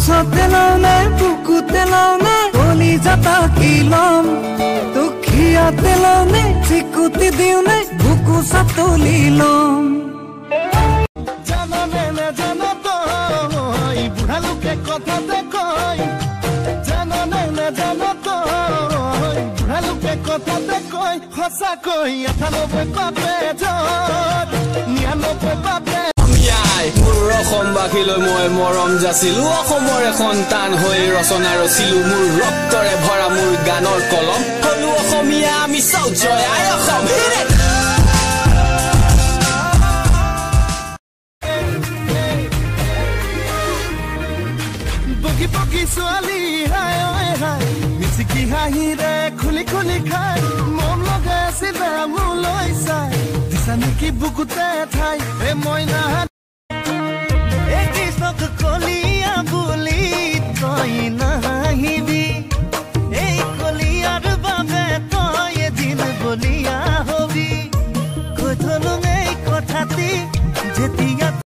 ওচৰতে লওঁ নে বুকুতে লওঁ নে কলি যাতা কি ল'ম দুখীয়াতে লওঁ নে চিকুতি দিওঁ নে বুকু চাতলি ল'ম জাননে নেজানো তই বুঢ়া লোকে কথাতে কয় জাননে নেজানো তই বুঢ়া লোকে কথাতে কয় সঁচাকৈ ৯৮ পাপে যত ৯৯ পাপে মোৰ অসমবাসীলৈ মই মৰম যাচিলো অসমৰে সন্তান হৈ ৰচনা ৰচিলো মোৰ ৰক্তৰে ভৰা মোৰ গানৰ কলম হলো অসমীয়া আমি চাও জয় আই অসম বগী বগী ছোৱালী হাই ঐ হাই মিচিকি হাঁহিৰে খুলি খুলি খাই মন লগাই আছিল মোলৈ চাই দিছা নেকি বুকুতে ঠাই এ মইনা